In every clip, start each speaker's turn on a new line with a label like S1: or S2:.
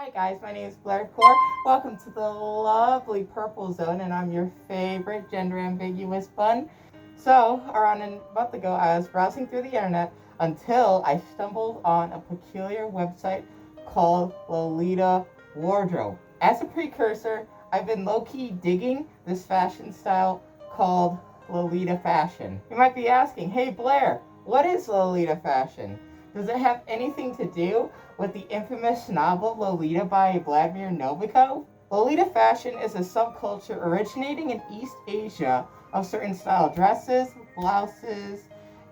S1: Hi guys, my name is Blair Core. Welcome to the lovely purple zone, and I'm your favorite gender ambiguous bun. So, around a month ago, I was browsing through the internet until I stumbled on a peculiar website called Lolita Wardrobe. As a precursor, I've been low-key digging this fashion style called Lolita fashion. You might be asking, hey Blair, what is Lolita fashion? Does it have anything to do with the infamous novel Lolita by Vladimir Nabokov? Lolita fashion is a subculture originating in East Asia of certain style dresses, blouses,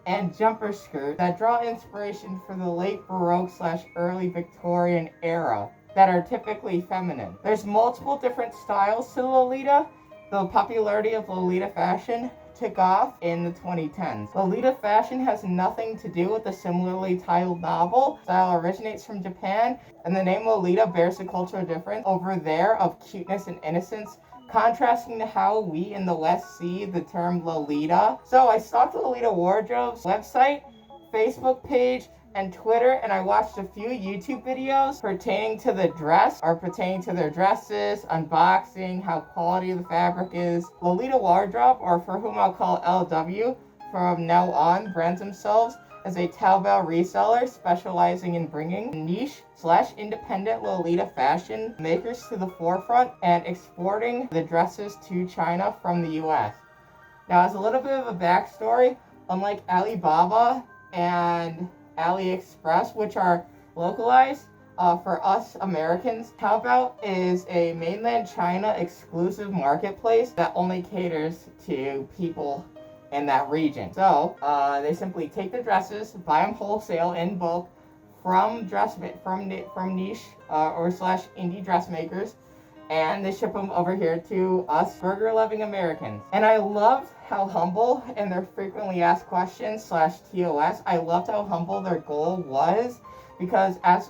S1: and jumper skirts that draw inspiration from the late Baroque/early Victorian era that are typically feminine. There's multiple different styles to Lolita. The popularity of Lolita fashion took off in the 2010s. Lolita fashion has nothing to do with the similarly titled novel. Style originates from Japan, and the name Lolita bears a cultural difference over there of cuteness and innocence, contrasting to how we in the West see the term Lolita. So I stalked Lolita Wardrobe's website, Facebook page, and Twitter, and I watched a few YouTube videos pertaining to the dress or pertaining to their dresses, unboxing, how quality the fabric is. Lolita Wardrobe, or for whom I'll call LW from now on, brands themselves as a Taobao reseller specializing in bringing niche/independent Lolita fashion makers to the forefront and exporting the dresses to China from the US. Now, as a little bit of a backstory, unlike Alibaba and AliExpress, which are localized for us Americans, Taobao is a mainland China exclusive marketplace that only caters to people in that region. So they simply take the dresses, buy them wholesale in bulk from niche or/slash indie dressmakers, and they ship them over here to us burger-loving Americans. And I loved how humble, and their frequently asked questions/TOS, I loved how humble their goal was, because as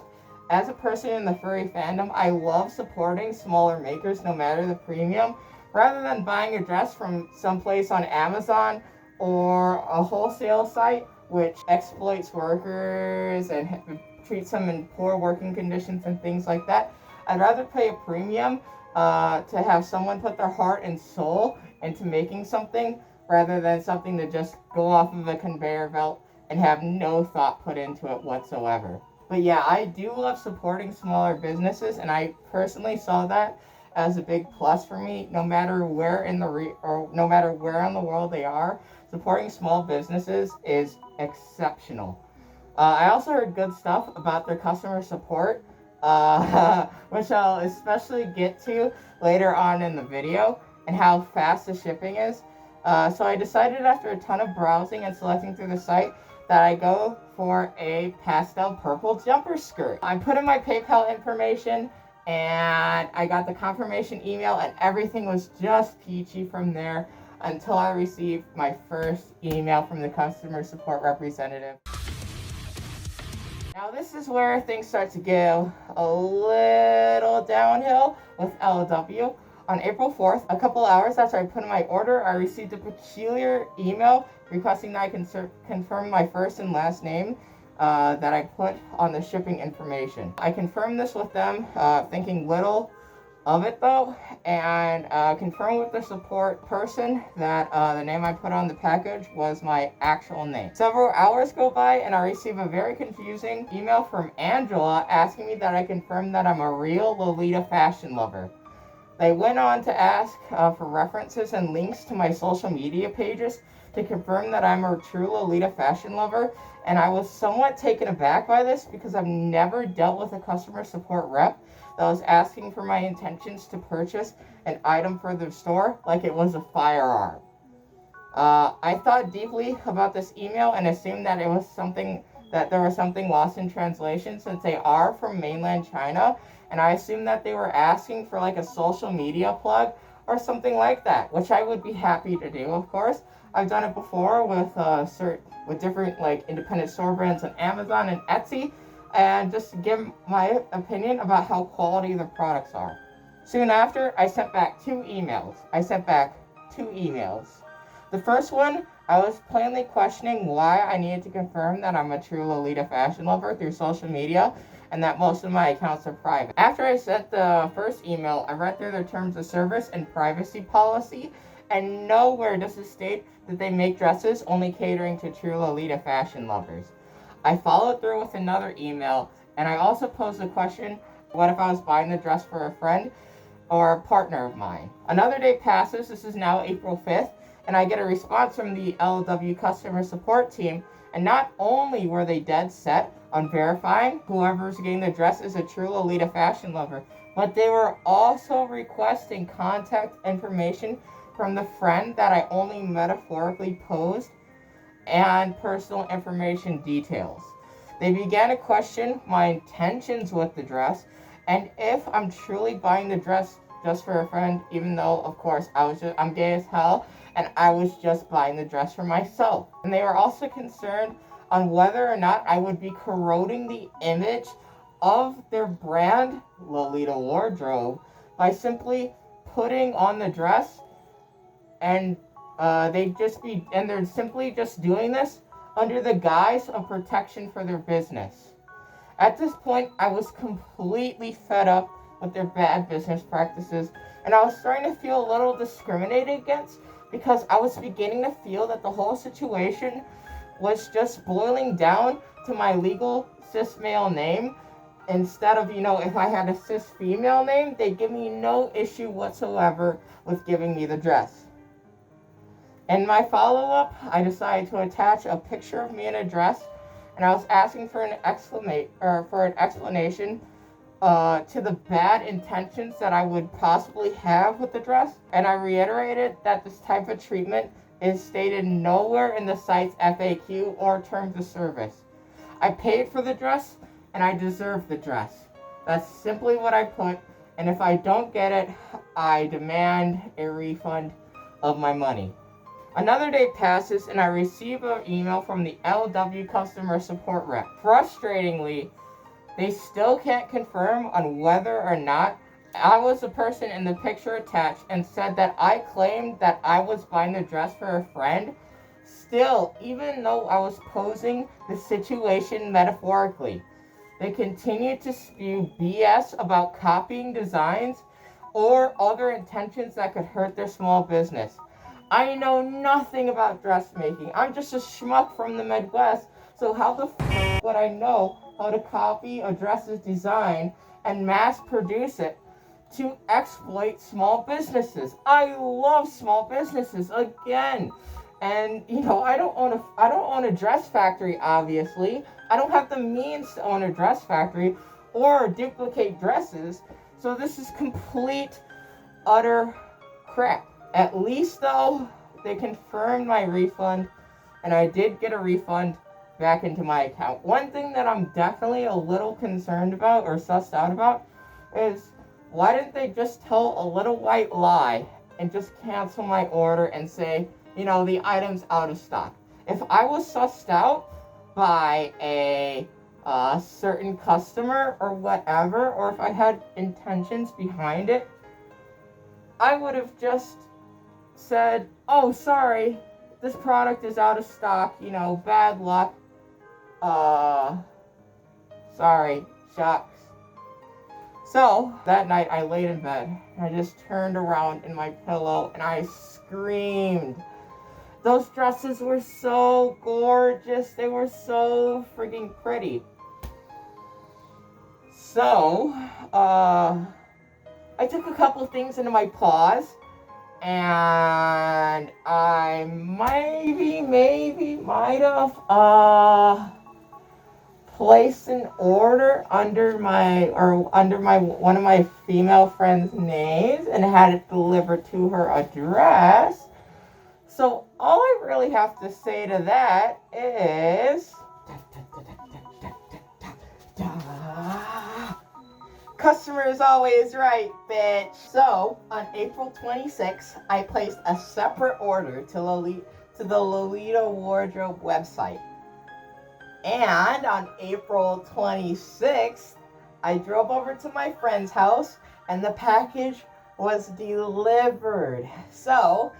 S1: a person in the furry fandom, I love supporting smaller makers no matter the premium, rather than buying a dress from someplace on Amazon or a wholesale site which exploits workers and treats them in poor working conditions and things like that. I'd rather pay a premium to have someone put their heart and soul into making something rather than something to just go off of a conveyor belt and have no thought put into it whatsoever. But yeah, I do love supporting smaller businesses, and I personally saw that as a big plus for me. No matter where in the no matter where in the world they are, supporting small businesses is exceptional. I also heard good stuff about their customer support, which I'll especially get to later on in the video, and how fast the shipping is. So I decided after a ton of browsing and selecting through the site that I go for a pastel purple jumper skirt. I put in my PayPal information, and I got the confirmation email, and everything was just peachy from there until I received my first email from the customer support representative. Now this is where things start to go a little downhill with LW. On April 4th, a couple hours after I put in my order, I received a peculiar email requesting that I confirm my first and last name that I put on the shipping information. I confirmed this with them, thinking little of it though, and confirmed with the support person that the name I put on the package was my actual name. Several hours go by, and I receive a very confusing email from Angela asking me that I confirm that I'm a real Lolita fashion lover. They went on to ask for references and links to my social media pages to confirm that I'm a true Lolita fashion lover, and I was somewhat taken aback by this because I've never dealt with a customer support rep that was asking for my intentions to purchase an item for their store like it was a firearm. I thought deeply about this email and assumed that there was something lost in translation, since they are from mainland China, and I assumed that they were asking for like a social media plug or something like that, which I would be happy to do, of course. I've done it before with different like independent store brands on Amazon and Etsy, and just to give my opinion about how quality the products are. Soon after, I sent back two emails. The first one, I was plainly questioning why I needed to confirm that I'm a true Lolita fashion lover through social media, and that most of my accounts are private. After I sent the first email, I read through their terms of service and privacy policy, and nowhere does it state that they make dresses only catering to true Lolita fashion lovers. I followed through with another email, and I also posed the question, what if I was buying the dress for a friend or a partner of mine? Another day passes, this is now April 5th, and I get a response from the LW customer support team, and not only were they dead set on verifying whoever's getting the dress is a true Lolita fashion lover, but they were also requesting contact information from the friend that I only metaphorically posed and personal information details. They began to question my intentions with the dress and if I'm truly buying the dress just for a friend, even though, of course, I'm gay as hell, and I was just buying the dress for myself. And they were also concerned on whether or not I would be corroding the image of their brand, Lolita Wardrobe, by simply putting on the dress, and they're simply just doing this under the guise of protection for their business. At this point, I was completely fed up with their bad business practices, and I was starting to feel a little discriminated against because I was beginning to feel that the whole situation was just boiling down to my legal cis male name. Instead of, if I had a cis female name, they'd give me no issue whatsoever with giving me the dress. In my follow-up, I decided to attach a picture of me in a dress, and I was asking for an explanation to the bad intentions that I would possibly have with the dress, and I reiterated that this type of treatment is stated nowhere in the site's FAQ or terms of service. I paid for the dress, and I deserve the dress. That's simply what I put, and if I don't get it, I demand a refund of my money. Another day passes, and I receive an email from the LW customer support rep. Frustratingly, they still can't confirm on whether or not I was the person in the picture attached and said that I claimed that I was buying the dress for a friend. Still, even though I was posing the situation metaphorically, they continue to spew BS about copying designs or other intentions that could hurt their small business. I know nothing about dressmaking. I'm just a schmuck from the Midwest, so how the f*** would I know how to copy a dress's design and mass produce it to exploit small businesses? I love small businesses, again. And I don't own a dress factory, obviously. I don't have the means to own a dress factory or duplicate dresses. So this is complete, utter crap. At least, though, they confirmed my refund, and I did get a refund back into my account. One thing that I'm definitely a little concerned about or sussed out about is why didn't they just tell a little white lie and just cancel my order and say, the item's out of stock? If I was sussed out by a certain customer or whatever, or if I had intentions behind it, I would have just said, oh, sorry, this product is out of stock, bad luck. Sorry, shucks. So, that night I laid in bed, and I just turned around in my pillow, and I screamed. Those dresses were so gorgeous. They were so freaking pretty. So, I took a couple of things into my paws, and I might have placed an order under one of my female friends' names and had it delivered to her address. So all I really have to say to that is customer is always right, bitch. So, on April 26th, I placed a separate order to the Lolita Wardrobe website. And on April 26th, I drove over to my friend's house, and the package was delivered. So,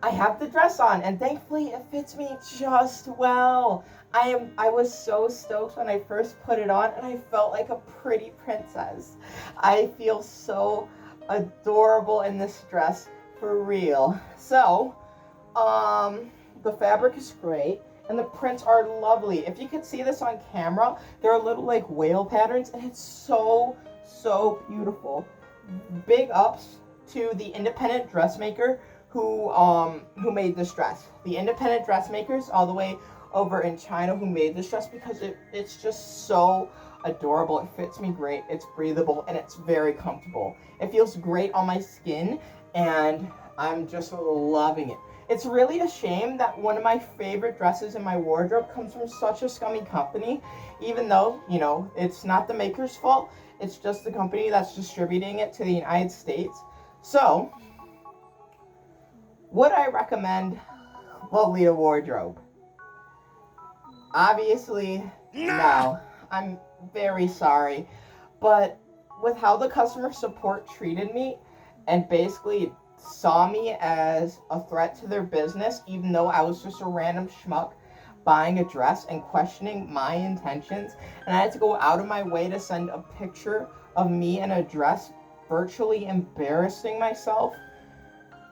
S1: I have the dress on, and thankfully it fits me just well. I was so stoked when I first put it on, and I felt like a pretty princess. I feel so adorable in this dress, for real. So, the fabric is great, and the prints are lovely. If you could see this on camera, there are little like whale patterns, and it's so beautiful. Big ups to the independent dressmaker who made this dress. The independent dressmakers all the way over in China who made this dress, because it's just so adorable. It fits me great. It's breathable and it's very comfortable. It feels great on my skin, and I'm just loving it. It's really a shame that one of my favorite dresses in my wardrobe comes from such a scummy company, even though, you know, it's not the maker's fault. It's just the company that's distributing it to the United States. So, would I recommend Lolita Wardrobe? Obviously, no. I'm very sorry. But with how the customer support treated me and basically saw me as a threat to their business, even though I was just a random schmuck buying a dress and questioning my intentions, and I had to go out of my way to send a picture of me in a dress, virtually embarrassing myself,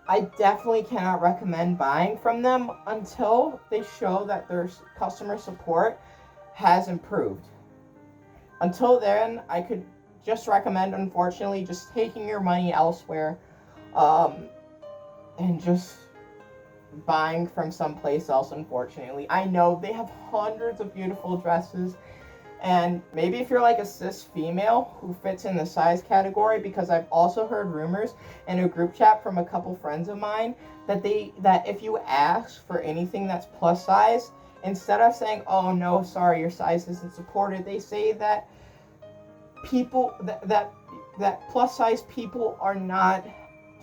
S1: I definitely cannot recommend buying from them until they show that their customer support has improved. Until then, I could just recommend, unfortunately, just taking your money elsewhere, and just buying from someplace else, unfortunately. I know they have hundreds of beautiful dresses, and maybe if you're like a cis female who fits in the size category, because I've also heard rumors in a group chat from a couple friends of mine that if you ask for anything that's plus size, instead of saying, oh no, sorry, your size isn't supported, they say that people that plus size people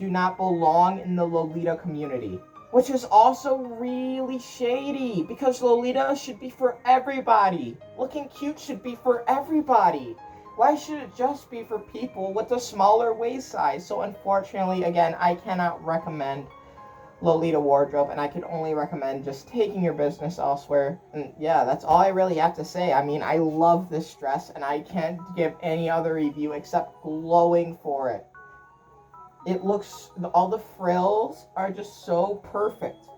S1: do not belong in the Lolita community, which is also really shady, because Lolita should be for everybody. Looking cute should be for everybody. Why should it just be for people with a smaller waist size? So unfortunately, again, I cannot recommend Lolita Wardrobe, and I could only recommend just taking your business elsewhere. And yeah, that's all I really have to say. I mean, I love this dress, and I can't give any other review except glowing for it. It looks, all the frills are just so perfect.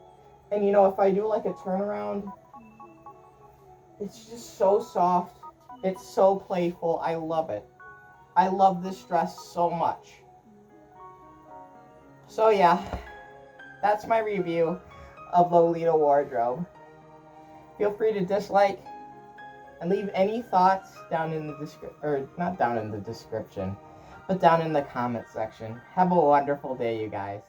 S1: And you know, if I do like a turnaround, it's just so soft. It's so playful. I love it. I love this dress so much. So yeah, that's my review of Lolita Wardrobe. Feel free to dislike and leave any thoughts down in the not down in the description, but down in the comment section. Have a wonderful day, you guys.